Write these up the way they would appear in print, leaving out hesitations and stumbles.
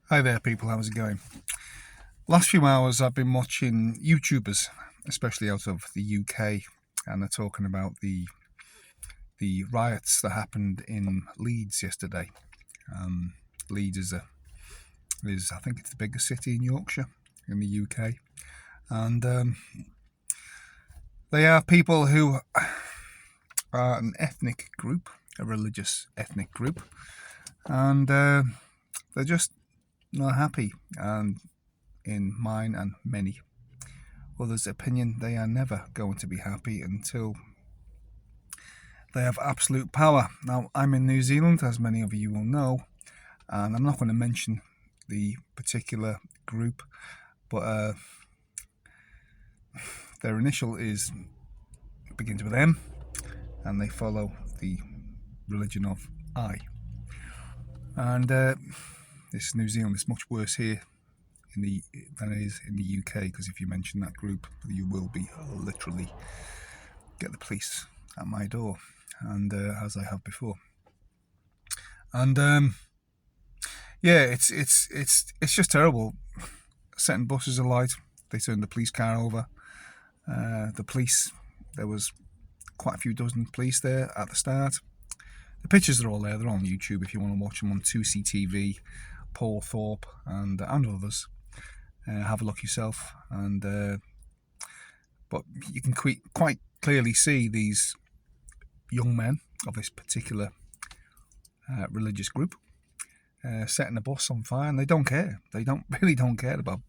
Hi there, people. How's it going? Last few hours, I've been watching YouTubers, especially out of the UK, and they're talking about the riots that happened in Leeds yesterday. Leeds is I think it's the biggest city in Yorkshire, in the UK, and they are people who are an ethnic group, a religious ethnic group, and they're just not happy. And in mine and many others' opinion, they are never going to be happy until they have absolute power. Now, I'm in New Zealand, as many of you will know, and I'm not going to mention the particular group, but their initial begins with M, and they follow the religion of I. And this New Zealand is much worse here than it is in the UK, because if you mention that group, you will be literally get the police at my door, and as I have before. And yeah, it's just terrible. Setting buses alight, they turned the police car over. The police, there was quite a few dozen police there at the start. The pictures are all there. They're on YouTube if you want to watch them on 2CTV, Paul Thorpe, and others. Have a look yourself. And but you can quite clearly see these young men of this particular religious group setting a bus on fire, and they don't care. They don't care about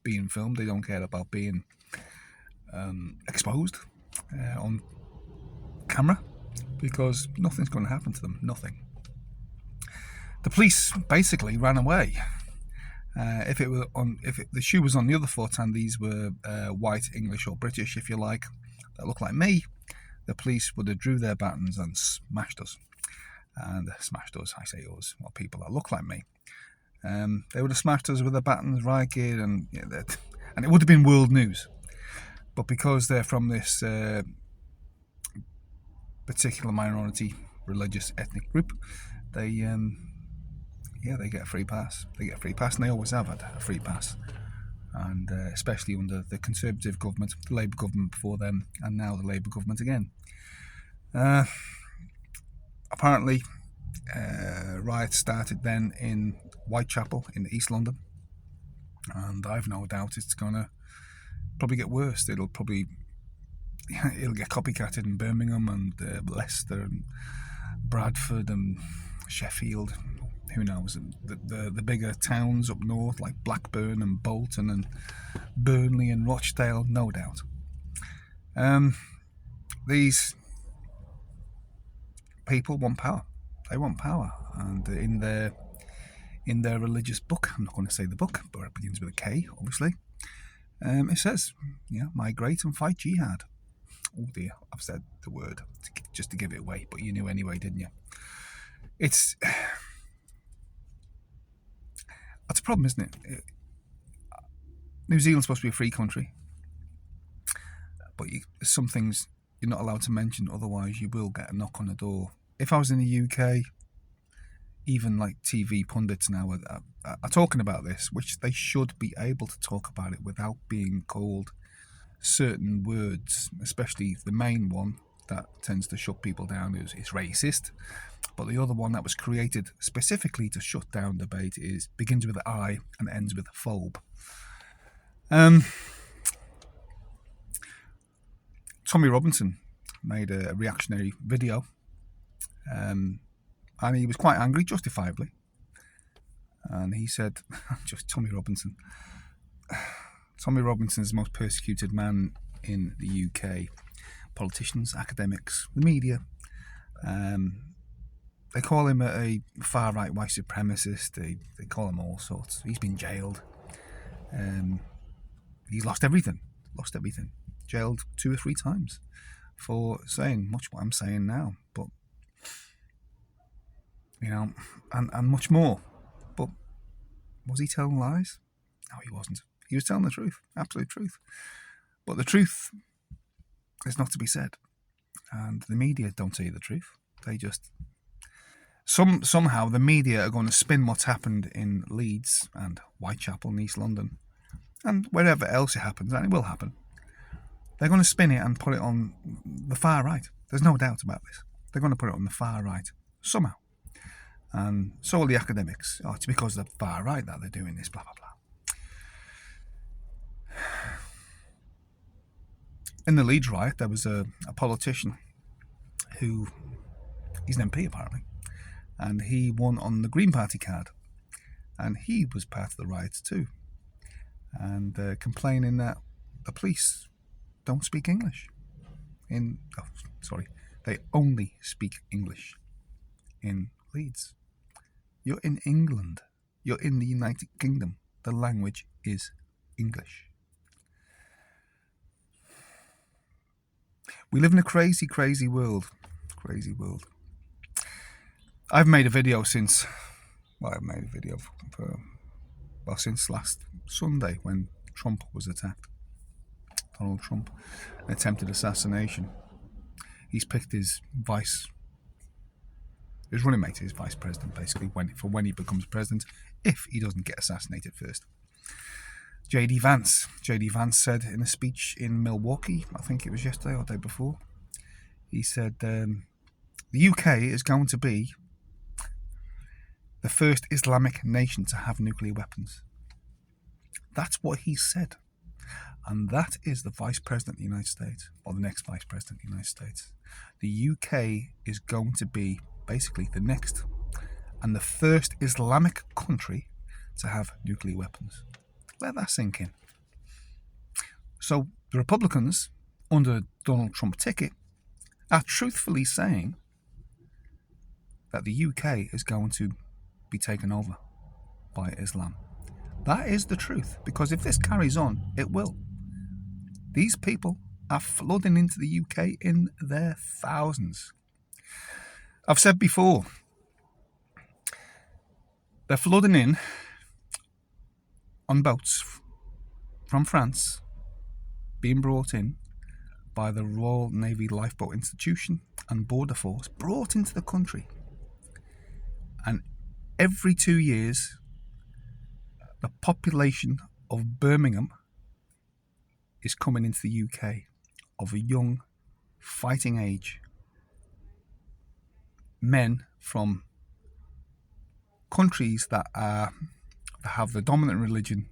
being filmed. They don't care about being exposed on camera, because nothing's going to happen to them. Nothing. The police basically ran away. If the shoe was on the other foot, and these were white, English, or British, if you like, that looked like me, the police would have drew their batons and smashed us. And smashed us, I say us, well, people that look like me. They would have smashed us with their batons, riot gear, and it would have been world news. But because they're from this particular minority religious ethnic group, they get a free pass. They get a free pass, and they always have had a free pass. And especially under the Conservative government, the Labour government before them, and now the Labour government again. Apparently, riots started then in Whitechapel in East London, and I've no doubt it's going to probably get worse. It'll get copycatted in Birmingham and Leicester and Bradford and Sheffield. Who knows? The bigger towns up north like Blackburn and Bolton and Burnley and Rochdale, no doubt. These people want power. They want power, and in their religious book, I'm not going to say the book, but it begins with a K, obviously. It says, migrate and fight jihad. Oh dear, I've said the word just to give it away, but you knew anyway, didn't you? That's a problem, isn't it? New Zealand's supposed to be a free country, but some things you're not allowed to mention, otherwise you will get a knock on the door. If I was in the UK, even like TV pundits now are talking about this, which they should be able to talk about it without being called certain words, especially the main one that tends to shut people down is racist. But the other one that was created specifically to shut down debate begins with I and ends with phobe. Tommy Robinson made a reactionary video, and he was quite angry, justifiably. And he said, just Tommy Robinson. Tommy Robinson's the most persecuted man in the UK. Politicians, academics, the media. They call him a far-right white supremacist. They call him all sorts. He's been jailed. He's lost everything. Jailed 2 or 3 times for saying much what I'm saying now. But, and much more. But was he telling lies? No, he wasn't. He was telling the truth, absolute truth. But the truth is not to be said. And the media don't tell you the truth. They just Somehow the media are going to spin what's happened in Leeds and Whitechapel in East London and wherever else it happens, and it will happen. They're going to spin it and put it on the far right. There's no doubt about this. They're going to put it on the far right somehow. And so will the academics. Oh, it's because of the far right that they're doing this, blah, blah, blah. In the Leeds riot, there was a politician who, he's an MP apparently, and he won on the Green Party card. And he was part of the riots too. And complaining that the police don't speak English. They only speak English in Leeds. You're in England. You're in the United Kingdom. The language is English. We live in a crazy, crazy world. Crazy world. I've made a video since... Well, I've made a video since last Sunday when Trump was attacked. Donald Trump. An attempted assassination. He's picked his running mate, his vice president, basically, when he becomes president, if he doesn't get assassinated first. JD Vance. JD Vance said in a speech in Milwaukee, I think it was yesterday or the day before, he said the UK is going to be the first Islamic nation to have nuclear weapons. That's what he said. And that is the Vice President of the United States, or the next Vice President of the United States. The UK is going to be basically the next and the first Islamic country to have nuclear weapons. Let that sink in. So the Republicans, under Donald Trump ticket, are truthfully saying that the UK is going to be taken over by Islam. That is the truth, because if this carries on, it will. These people are flooding into the UK in their thousands. I've said before, they're flooding in on boats from France, being brought in by the Royal Navy Lifeboat Institution and Border Force, brought into the country. And every 2 years, the population of Birmingham is coming into the UK of a young, fighting age. Men from countries that have the dominant religion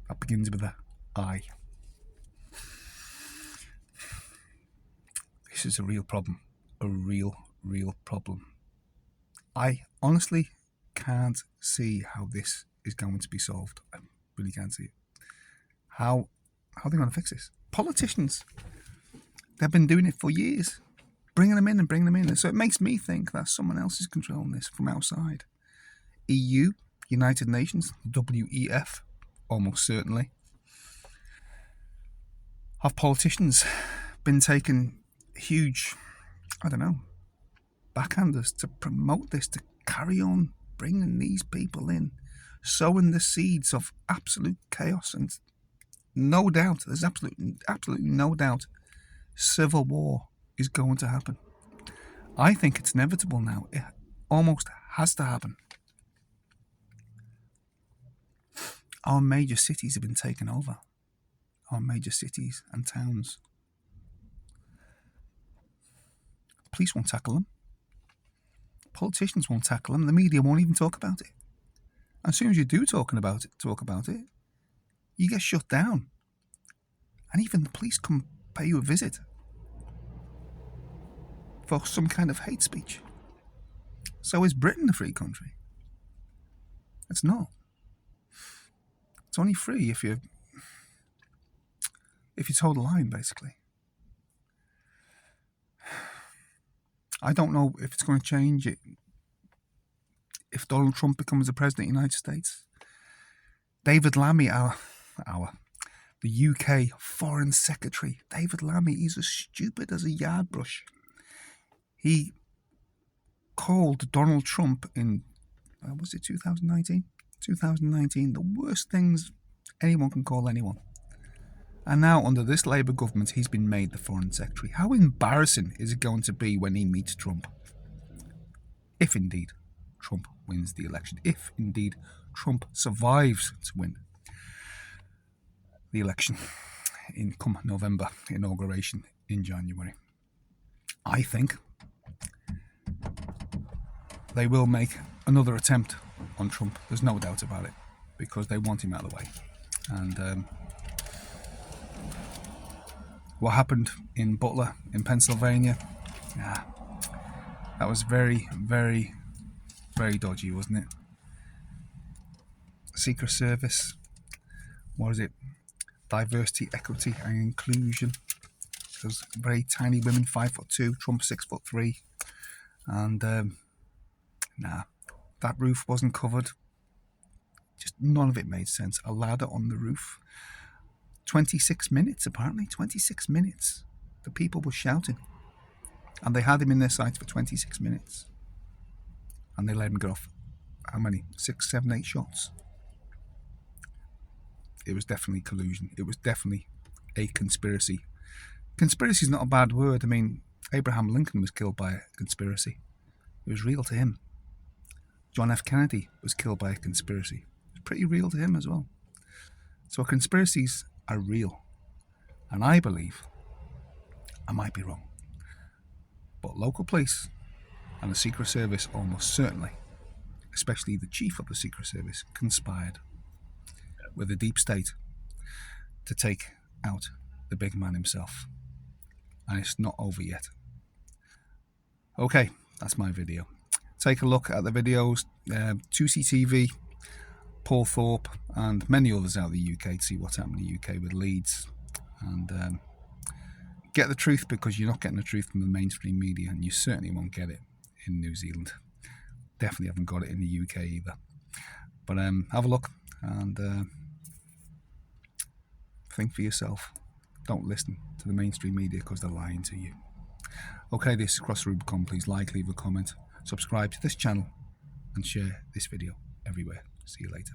that begins with a I. This is a real problem. A real problem. I honestly can't see how this is going to be solved. I really can't see it. How are they going to fix this? Politicians, they've been doing it for years. Bringing them in. So it makes me think that someone else is controlling this from outside. EU, United Nations, WEF, almost certainly. Have politicians been taking huge, backhanders to promote this, to carry on bringing these people in, sowing the seeds of absolute chaos, and no doubt, there's absolutely no doubt, civil war is going to happen. I think it's inevitable now. It almost has to happen. Our major cities have been taken over. Our major cities and towns. Police won't tackle them. Politicians won't tackle them. The media won't even talk about it. As soon as you do talk about it, you get shut down. And even the police come pay you a visit for some kind of hate speech. So is Britain a free country? It's not. It's only free if you toe the line, basically. I don't know if it's going to change it if Donald Trump becomes the president of the United States. David Lammy, the UK Foreign Secretary, David Lammy, he's as stupid as a yard brush. He called Donald Trump in, was it 2019? 2019, the worst things anyone can call anyone. And now, under this Labour government, he's been made the Foreign Secretary. How embarrassing is it going to be when he meets Trump? if indeed Trump wins the election, if indeed Trump survives to win the election in come November, inauguration in January. I think they will make another attempt on Trump. There's no doubt about it, because they want him out of the way. And what happened in Butler in Pennsylvania, yeah, that was very, very, very dodgy, wasn't it? Secret Service, what is it? Diversity, equity and inclusion. Those very tiny women, 5'2", Trump 6'3", and nah, that roof wasn't covered. Just none of it made sense. A ladder on the roof. 26 minutes, apparently. 26 minutes. The people were shouting. And they had him in their sights for 26 minutes. And they let him get off, how many? 6, 7, 8 shots. It was definitely collusion. It was definitely a conspiracy. Conspiracy is not a bad word. I mean, Abraham Lincoln was killed by a conspiracy. It was real to him. John F. Kennedy was killed by a conspiracy. It was pretty real to him as well. So conspiracies are real. And I believe, I might be wrong, but local police and the Secret Service almost certainly, especially the chief of the Secret Service, conspired with the deep state to take out the big man himself. And it's not over yet. Okay, that's my video. Take a look at the videos, 2CTV, Paul Thorpe and many others out of the UK to see what's happening in the UK with Leeds. And get the truth, because you're not getting the truth from the mainstream media, and you certainly won't get it in New Zealand. Definitely haven't got it in the UK either. But have a look and think for yourself. Don't listen to the mainstream media, because they're lying to you. Okay, this is Cross the Rubicon. Please like, leave a comment, subscribe to this channel and share this video everywhere. See you later.